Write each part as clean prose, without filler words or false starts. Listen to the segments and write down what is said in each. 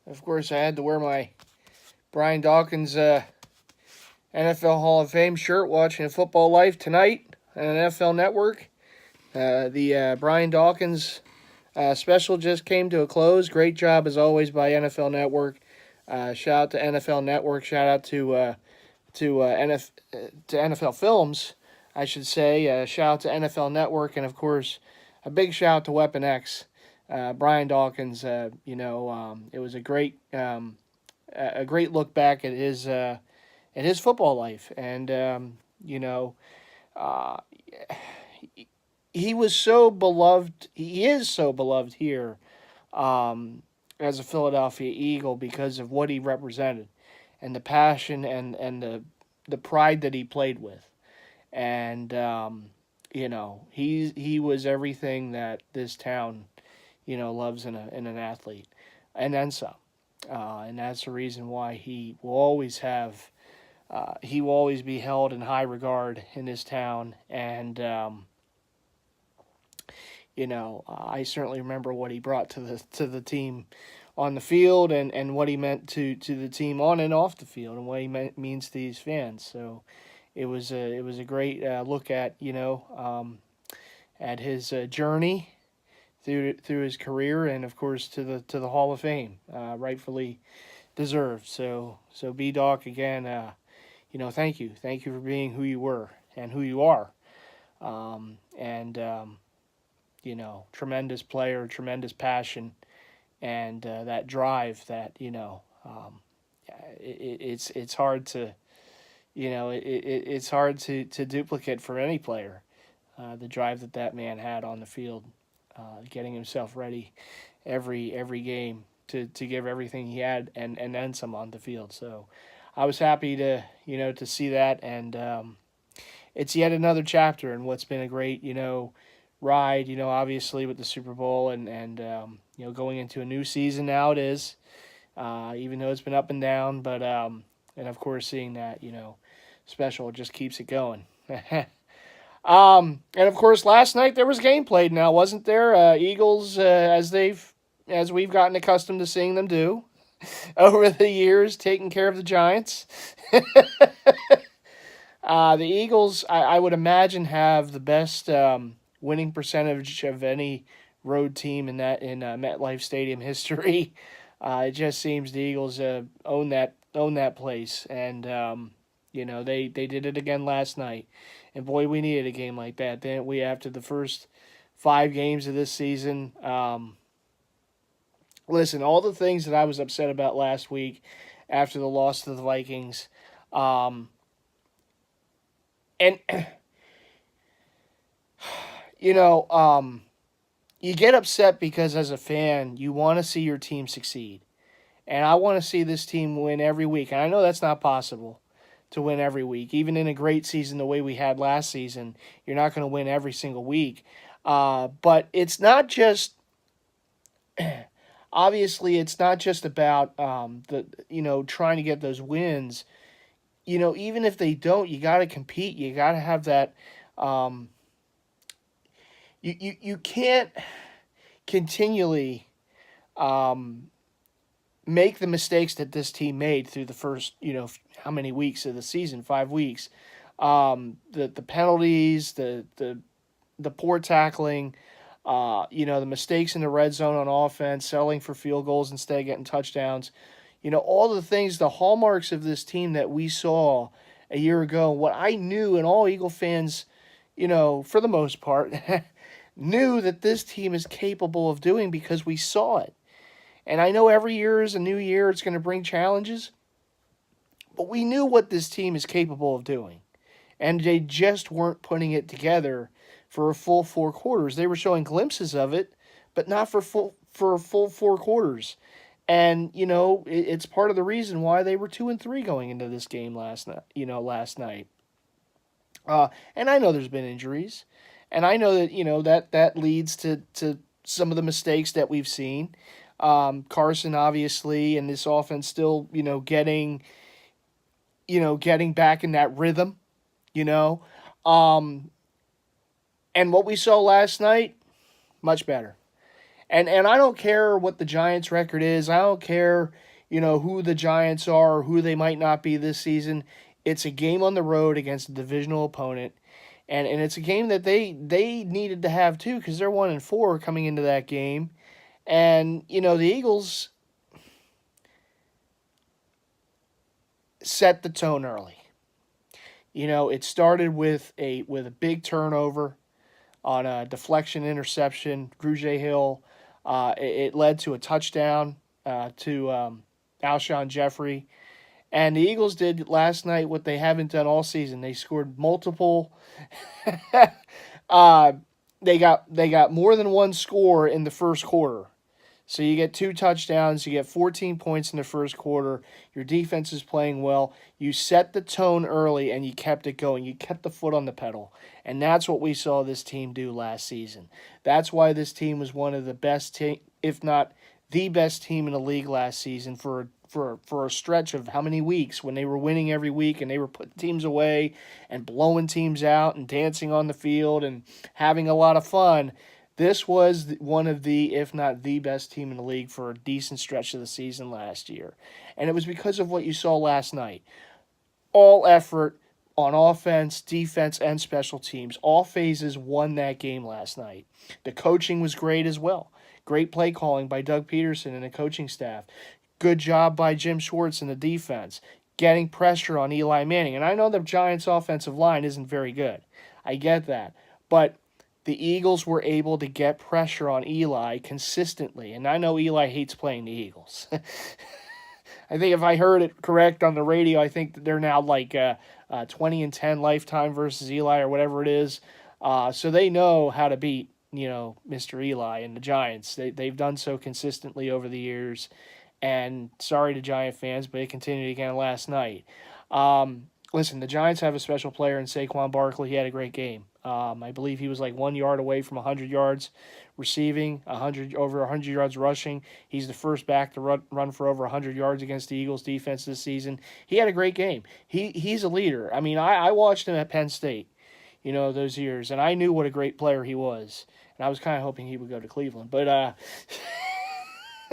Of course, I had to wear my Brian Dawkins NFL Hall of Fame shirt watching a Football Life tonight on NFL Network. The Brian Dawkins special just came to a close. Great job, as always, by NFL Network. Shout out to NFL Network. Shout out to NFL Films, I should say. Shout out to NFL Network, and of course, a big shout out to Weapon X. Brian Dawkins. It was a great look back at his football life, and uh, he was so beloved. He is so beloved here as a Philadelphia Eagle because of what he represented and the passion and the pride that he played with. And he was everything that this town loves in an athlete, and then some. And that's the reason why he will always be held in high regard in this town. And I certainly remember what he brought to the team on the field, and what he meant to the team on and off the field, and what means to these fans. So it was a great look at his journey through his career, and of course to the Hall of Fame, rightfully deserved. So B Doc again, thank you for being who you were and who you are, and tremendous player, tremendous passion, and that drive that it's hard to it's hard to duplicate for any player. The drive that man had on the field, getting himself ready every game to give everything he had, and then some on the field. So I was happy to see that, and it's yet another chapter in what's been a great ride. Obviously with the Super Bowl, and going into a new season now. It is, even though it's been up and down, but and of course seeing that special just keeps it going. And of course, last night there was game played. Now, wasn't there? Eagles, as we've gotten accustomed to seeing them do over the years, taking care of the Giants. The Eagles, I would imagine, have the best winning percentage of any road team in MetLife Stadium history. It just seems the Eagles own that place, and they did it again last night. And boy, we needed a game like that, didn't we? After the first 5 games of this season. Listen, all the things that I was upset about last week after the loss to the Vikings, and you get upset because as a fan, you want to see your team succeed. And I want to see this team win every week. And I know that's not possible to win every week. Even in a great season the way we had last season, you're not going to win every single week. But it's not just, obviously, it's not just about trying to get those wins. Even if they don't, you got to compete. You got to have that. You can't continually make the mistakes that this team made through the first, how many weeks of the season? 5 weeks. The penalties, the poor tackling, the mistakes in the red zone on offense, settling for field goals instead of getting touchdowns. All the things, the hallmarks of this team that we saw a year ago. What I knew, and all Eagle fans, for the most part, knew that this team is capable of doing because we saw it. And I know every year is a new year. It's going to bring challenges. But we knew what this team is capable of doing. And they just weren't putting it together for a full 4 quarters. They were showing glimpses of it, but not for a full 4 quarters. And, it's part of the reason why they were 2-3 going into this game last night. And I know there's been injuries. And I know that, that leads to some of the mistakes that we've seen. Carson, obviously, and this offense still, getting back in that rhythm, And what we saw last night, much better. And I don't care what the Giants' record is. I don't care, who the Giants are or who they might not be this season. It's a game on the road against a divisional opponent, and it's a game that they needed to have too because they're 1-4 coming into that game, and the Eagles set the tone early. It started with a big turnover on a deflection interception. Grugier Hill. It led to a touchdown to Alshon Jeffrey. And the Eagles did last night what they haven't done all season. They scored multiple. uh, they got more than one score in the first quarter. So you get 2 touchdowns, you get 14 points in the first quarter. Your defense is playing well. You set the tone early and you kept it going. You kept the foot on the pedal. And that's what we saw this team do last season. That's why this team was one of the best, if not the best team in the league last season for a stretch of how many weeks when they were winning every week and they were putting teams away and blowing teams out and dancing on the field and having a lot of fun. This was one of the, if not the best team in the league for a decent stretch of the season last year. And it was because of what you saw last night. All effort on offense, defense, and special teams. All phases won that game last night. The coaching was great as well. Great play calling by Doug Peterson and the coaching staff. Good job by Jim Schwartz and the defense. Getting pressure on Eli Manning. And I know the Giants' offensive line isn't very good. I get that. But the Eagles were able to get pressure on Eli consistently. And I know Eli hates playing the Eagles. I think if I heard it correct on the radio, I think that they're now like 20-10 lifetime versus Eli or whatever it is. So they know how to beat, Mr. Eli and the Giants. They've done so consistently over the years. And sorry to Giant fans, but it continued again last night. Listen, the Giants have a special player in Saquon Barkley. He had a great game. I believe he was like 1 yard away from 100 yards receiving, over 100 yards rushing. He's the first back to run for over 100 yards against the Eagles defense this season. He had a great game. He's a leader. I mean, I watched him at Penn State, those years, and I knew what a great player he was. And I was kind of hoping he would go to Cleveland. But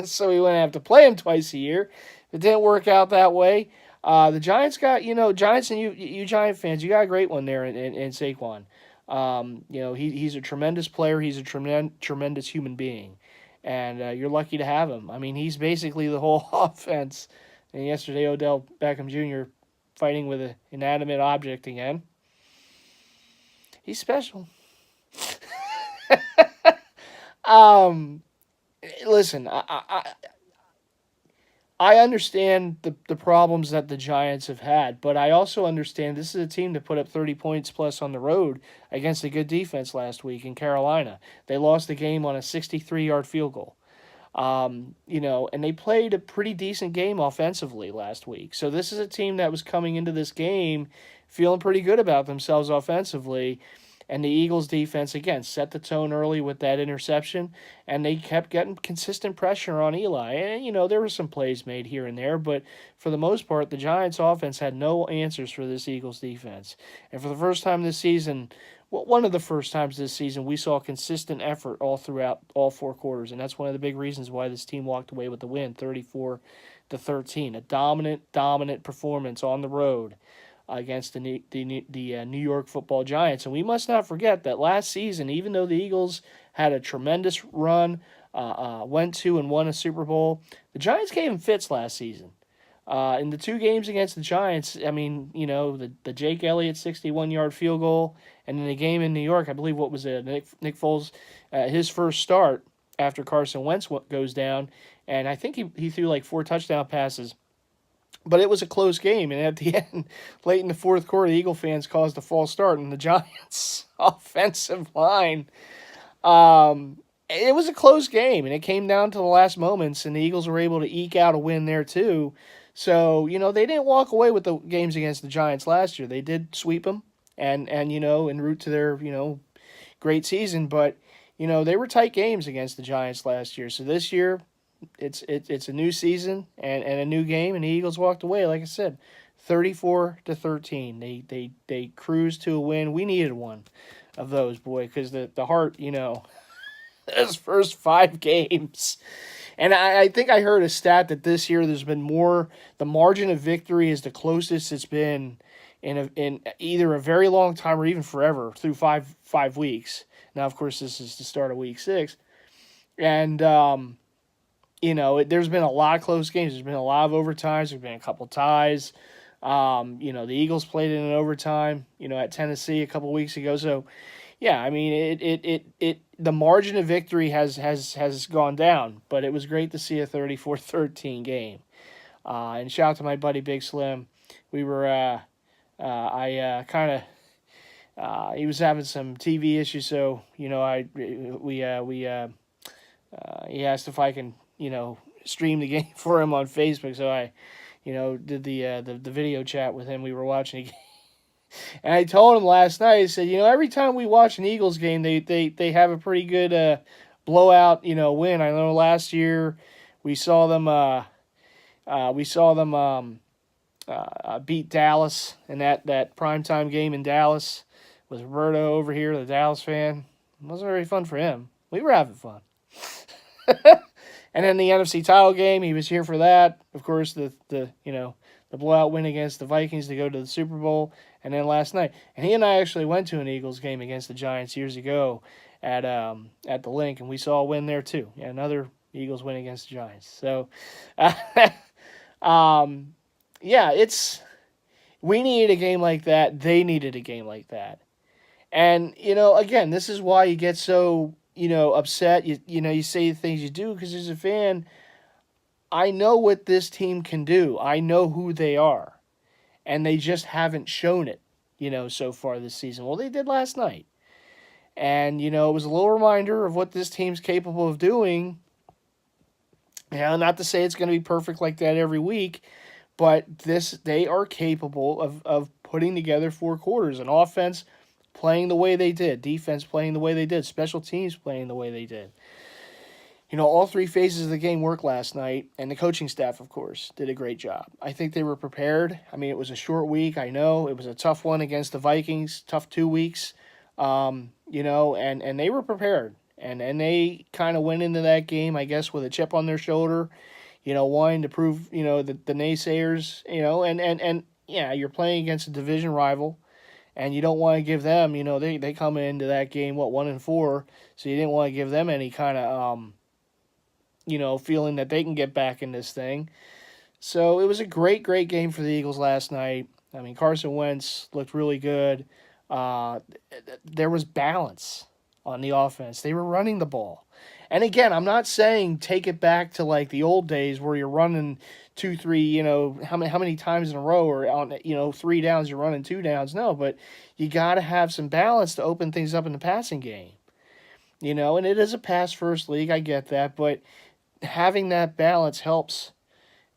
so we wouldn't have to play him twice a year. It didn't work out that way. The Giants got, Giants and you Giant fans, you got a great one there in Saquon. He's a tremendous player. He's a tremendous human being. And you're lucky to have him. I mean, he's basically the whole offense. And yesterday, Odell Beckham Jr. fighting with an inanimate object again. He's special. Listen, I understand the problems that the Giants have had, but I also understand this is a team that put up 30 points plus on the road against a good defense last week in Carolina. They lost the game on a 63-yard field goal. And they played a pretty decent game offensively last week. So this is a team that was coming into this game feeling pretty good about themselves offensively. And the Eagles defense, again, set the tone early with that interception, and they kept getting consistent pressure on Eli. And, there were some plays made here and there, but for the most part, the Giants offense had no answers for this Eagles defense. And for the first time this season, one of the first times this season, we saw consistent effort all throughout all 4 quarters, and that's one of the big reasons why this team walked away with the win, 34-13. A dominant performance on the road against the New York Football Giants. And we must not forget that last season, even though the Eagles had a tremendous run, went to and won a Super Bowl, the Giants gave them fits last season. In the 2 games against the Giants, I mean, the Jake Elliott 61-yard field goal, and in the game in New York, I believe what was it, Nick Foles, his first start after Carson Wentz goes down, and I think he threw like 4 touchdown passes. But it was a close game, and at the end, late in the fourth quarter, the Eagle fans caused a false start, and the Giants' offensive line, it was a close game, and it came down to the last moments, and the Eagles were able to eke out a win there too. So, they didn't walk away with the games against the Giants last year. They did sweep them, and en route to their, great season, but, they were tight games against the Giants last year. So this year, it's a new season and a new game, and the Eagles walked away, like I said, 34-13. They cruised to a win. We needed one of those, boy, because the heart, His first 5 games. And I think I heard a stat that this year there's been more, the margin of victory is the closest it's been in either a very long time or even forever through five weeks. Now, of course, this is the start of week 6. And, there's been a lot of close games. There's been a lot of overtimes. There's been a couple ties. The Eagles played in an overtime, at Tennessee a couple weeks ago. So, yeah, I mean, the margin of victory has gone down, but it was great to see a 34-13 game. And shout out to my buddy Big Slim. We were, he was having some TV issues, so he asked if I can, stream the game for him on Facebook. So I, did the video chat with him. We were watching a game. And I told him last night, I said, every time we watch an Eagles game, they have a pretty good blowout, win. I know last year we saw them beat Dallas in that primetime game in Dallas with Roberto over here, the Dallas fan. It wasn't very fun for him. We were having fun. And then the NFC title game, he was here for that. Of course, the blowout win against the Vikings to go to the Super Bowl. And then last night, and he and I actually went to an Eagles game against the Giants years ago at the Link, and we saw a win there too. Yeah, another Eagles win against the Giants. So, we needed a game like that. They needed a game like that. And, again, this is why you get so, upset. You say the things you do because as a fan, I know what this team can do. I know who they are. And they just haven't shown it, so far this season. Well, they did last night. And, it was a little reminder of what this team's capable of doing. Not to say it's going to be perfect like that every week, but they are capable of putting together 4 quarters. An offense playing the way they did, defense playing the way they did, special teams playing the way they did. All 3 phases of the game worked last night, and the coaching staff, of course, did a great job. I think they were prepared. I mean, it was a short week. I know it was a tough one against the Vikings, tough 2 weeks, and they were prepared. And they kind of went into that game, I guess, with a chip on their shoulder, wanting to prove, the naysayers, and you're playing against a division rival, and you don't want to give them, they come into that game, 1-4, so you didn't want to give them any kind of, feeling that they can get back in this thing. So it was a great, great game for the Eagles last night. I mean, Carson Wentz looked really good. There was balance on the offense. They were running the ball. And again, I'm not saying take it back to like the old days where you're running 2, 3, how many times in a row, or on 3 downs you're running 2 downs. No, but you got to have some balance to open things up in the passing game. And it is a pass first league. I get that, but having that balance helps.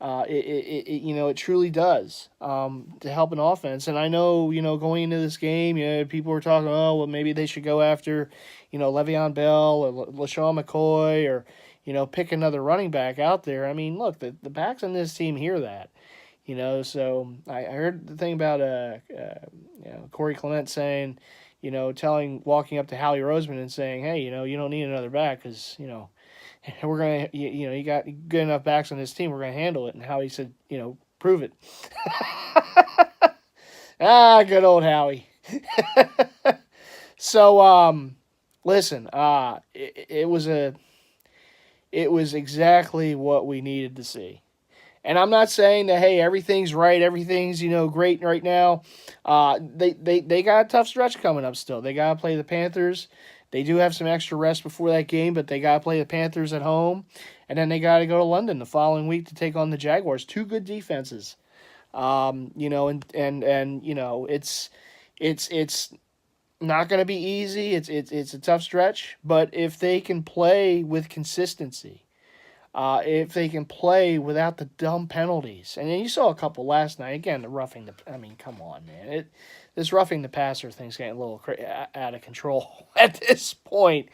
It truly does to help an offense. And I know, going into this game, people were talking, oh, well, maybe they should go after, Le'Veon Bell or LaShawn McCoy or, pick another running back out there. I mean, look, the backs on this team hear that, So I heard the thing about Corey Clement saying, walking up to Howie Roseman and saying, hey, you don't need another back because, we're going to, you got good enough backs on this team, we're going to handle it. And Howie said, prove it. Good old Howie. So, listen, it was exactly what we needed to see. And I'm not saying that, hey, everything's right, everything's, great right now. They got a tough stretch coming up still. They got to play the Panthers. They do have some extra rest before that game, but they got to play the Panthers at home. And then they got to go to London the following week to take on the Jaguars. 2 good defenses. It's not going to be easy. It's a tough stretch, but if they can play with consistency, if they can play without the dumb penalties, and then you saw a couple last night. Again, come on, man. This roughing the passer thing's getting a little out of control at this point.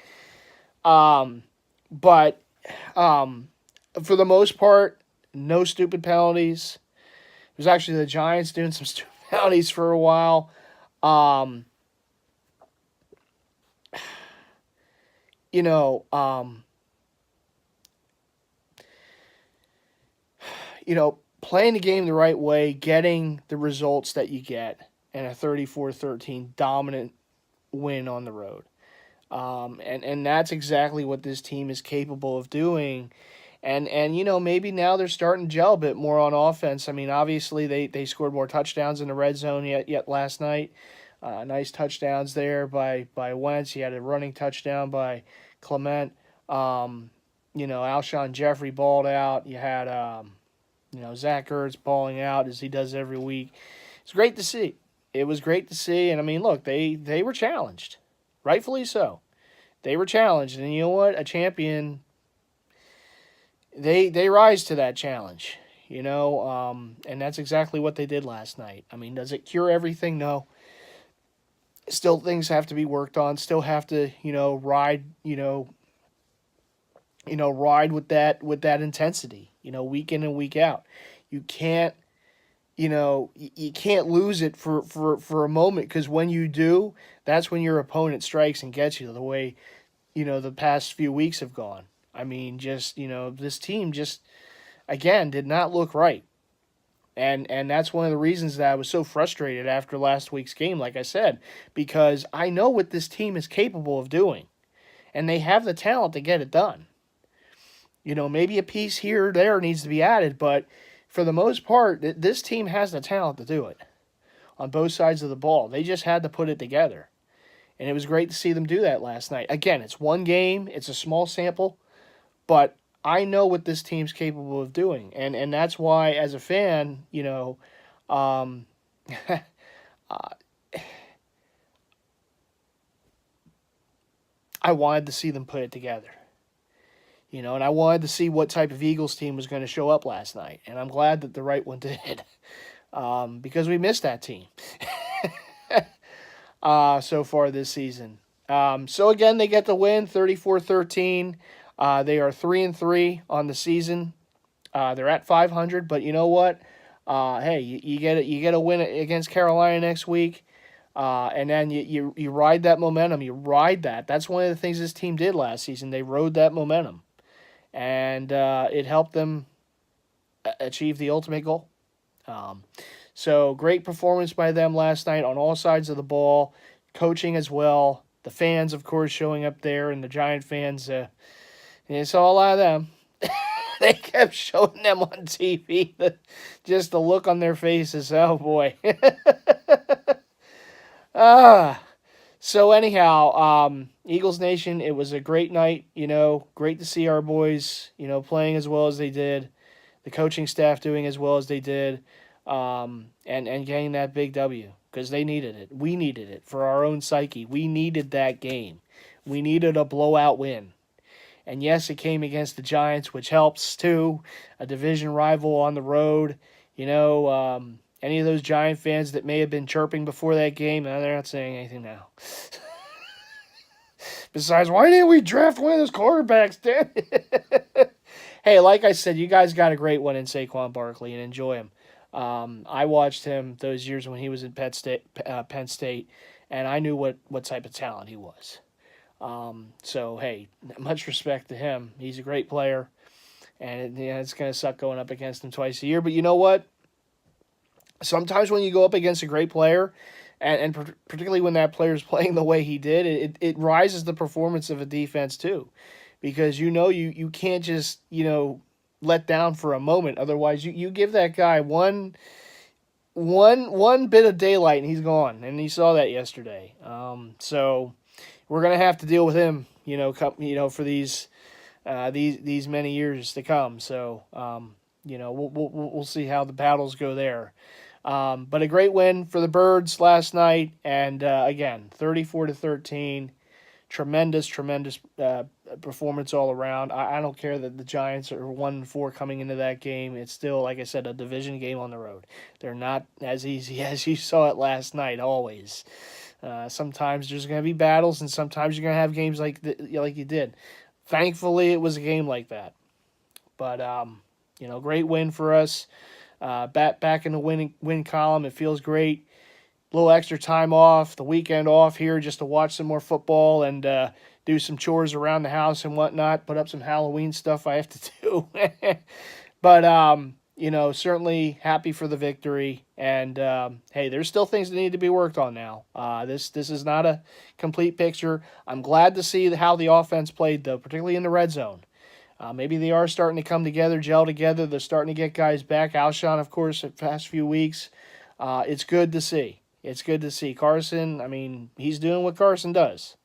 But for the most part, no stupid penalties. It was actually the Giants doing some stupid penalties for a while. you know, playing the game the right way, getting the results that you get, and a 34-13 dominant win on the road. And that's exactly what this team is capable of doing. And maybe now they're starting to gel a bit more on offense. I mean, obviously they scored more touchdowns in the red zone yet last night. Nice touchdowns there by Wentz. He had a running touchdown by Clement. Alshon Jeffrey balled out. You had Zach Ertz balling out as he does every week. It's great to see. It was great to see. And I mean, look, they were challenged, rightfully so. They were challenged, and you know what? A champion. They rise to that challenge, and that's exactly what they did last night. I mean, does it cure everything? No. Still, things have to be worked on. Still have to, ride, ride with that intensity, week in and week out. You can't, you can't lose it for a moment, because when you do, that's when your opponent strikes and gets you the way, the past few weeks have gone. I mean, just, this team just, again, did not look right. And that's one of the reasons that I was so frustrated after last week's game, like I said, because I know what this team is capable of doing. And they have the talent to get it done. Maybe a piece here or there needs to be added, but for the most part, this team has the talent to do it on both sides of the ball. They just had to put it together. And it was great to see them do that last night. Again, it's one game, it's a small sample, but I know what this team's capable of doing. And that's why, as a fan, uh, I wanted to see them put it together. And I wanted to see what type of Eagles team was going to show up last night. And I'm glad that the right one did, because we missed that team so far this season. So again, they get the win, 34-13. They are 3-3 on the season. They're at 500, but you know what? Hey, you get a win against Carolina next week, and then you ride that momentum. You ride that. That's one of the things this team did last season. They rode that momentum, and it helped them achieve the ultimate goal. So great performance by them last night on all sides of the ball, coaching as well. The fans, of course, showing up there, and the Giant fans. You saw a lot of them. They kept showing them on TV. Just the look on their faces. Oh, boy. So anyhow, Eagles Nation, it was a great night. Great to see our boys, playing as well as they did. The coaching staff doing as well as they did. And getting that big W, because they needed it. We needed it for our own psyche. We needed that game. We needed a blowout win. And yes, it came against the Giants, which helps too. A division rival on the road. Any of those Giant fans that may have been chirping before that game, they're not saying anything now. Besides, why didn't we draft one of those quarterbacks, Dan? Hey, like I said, you guys got a great one in Saquon Barkley, and enjoy him. I watched him those years when he was in Penn State, and I knew what type of talent he was. So, hey, much respect to him. He's a great player, and it's going to suck going up against him twice a year. But you know what? Sometimes when you go up against a great player, and particularly when that player is playing the way he did, it rises the performance of a defense too, because you can't just let down for a moment. Otherwise, you give that guy one bit of daylight and he's gone, and you saw that yesterday. So we're gonna have to deal with him, for these many years to come. So we'll see how the battles go there. But a great win for the Birds last night, and again, 34-13, tremendous performance all around. I don't care that the Giants are 1-4 coming into that game. It's still, like I said, a division game on the road. They're not as easy as you saw it last night. Always. Sometimes there's going to be battles, and sometimes you're going to have games like you did. Thankfully, it was a game like that. But great win for us. Back in the win column. It feels great. A little extra time off, the weekend off here, just to watch some more football and do some chores around the house and whatnot, put up some Halloween stuff I have to do. But, certainly happy for the victory. And, hey, there's still things that need to be worked on now. This is not a complete picture. I'm glad to see how the offense played, though, particularly in the red zone. Maybe they are starting to come together, gel together. They're starting to get guys back. Alshon, of course, the past few weeks. It's good to see. It's good to see. Carson, I mean, he's doing what Carson does.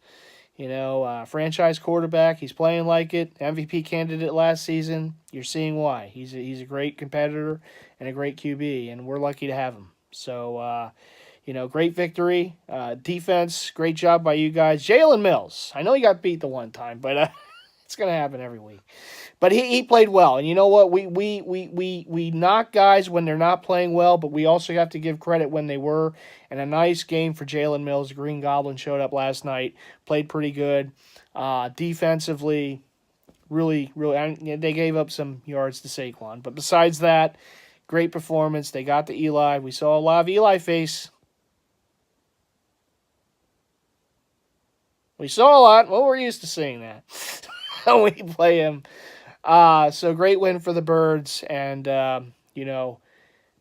Franchise quarterback. He's playing like it. MVP candidate last season. You're seeing why. He's a great competitor and a great QB, and we're lucky to have him. So, great victory. Defense, great job by you guys. Jalen Mills. I know he got beat the one time, but it's going to happen every week. But he played well. And you know what? We knock guys when they're not playing well, but we also have to give credit when they were. And a nice game for Jalen Mills. The Green Goblin showed up last night. Played pretty good. Defensively, really, they gave up some yards to Saquon. But besides that, great performance. They got to Eli. We saw a lot of Eli face. We saw a lot. Well, we're used to seeing that when we play him. So great win for the Birds. And,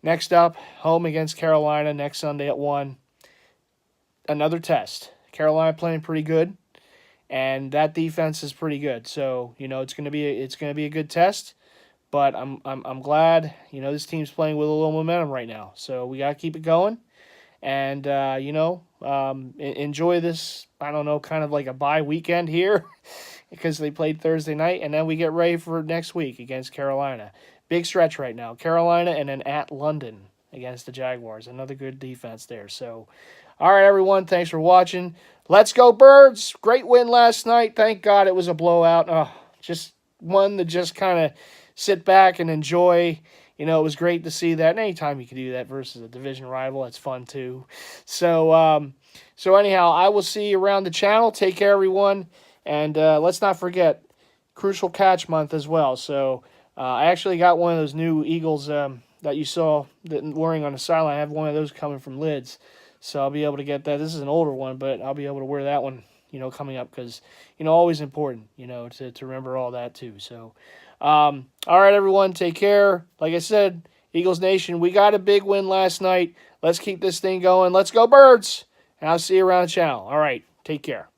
next up, home against Carolina next Sunday at 1. Another test. Carolina playing pretty good, and that defense is pretty good. So, it's going to be a good test. But I'm glad, this team's playing with a little momentum right now. So we got to keep it going. And, enjoy this, I don't know, kind of like a bye weekend here because they played Thursday night. And then we get ready for next week against Carolina. Big stretch right now. Carolina and then at London against the Jaguars. Another good defense there. So, all right, everyone. Thanks for watching. Let's go Birds. Great win last night. Thank God it was a blowout. Just one to just kind of sit back and enjoy. It was great to see that. And anytime you can do that versus a division rival, that's fun too. So anyhow, I will see you around the channel. Take care, everyone. And let's not forget Crucial Catch Month as well. So I actually got one of those new Eagles that you saw wearing on the sideline. I have one of those coming from Lids. So I'll be able to get that. This is an older one, but I'll be able to wear that one, coming up because, always important, to remember all that too. So, all right, everyone, take care. Like I said, Eagles Nation, we got a big win last night. Let's keep this thing going. Let's go Birds. And I'll see you around the channel. All right, take care.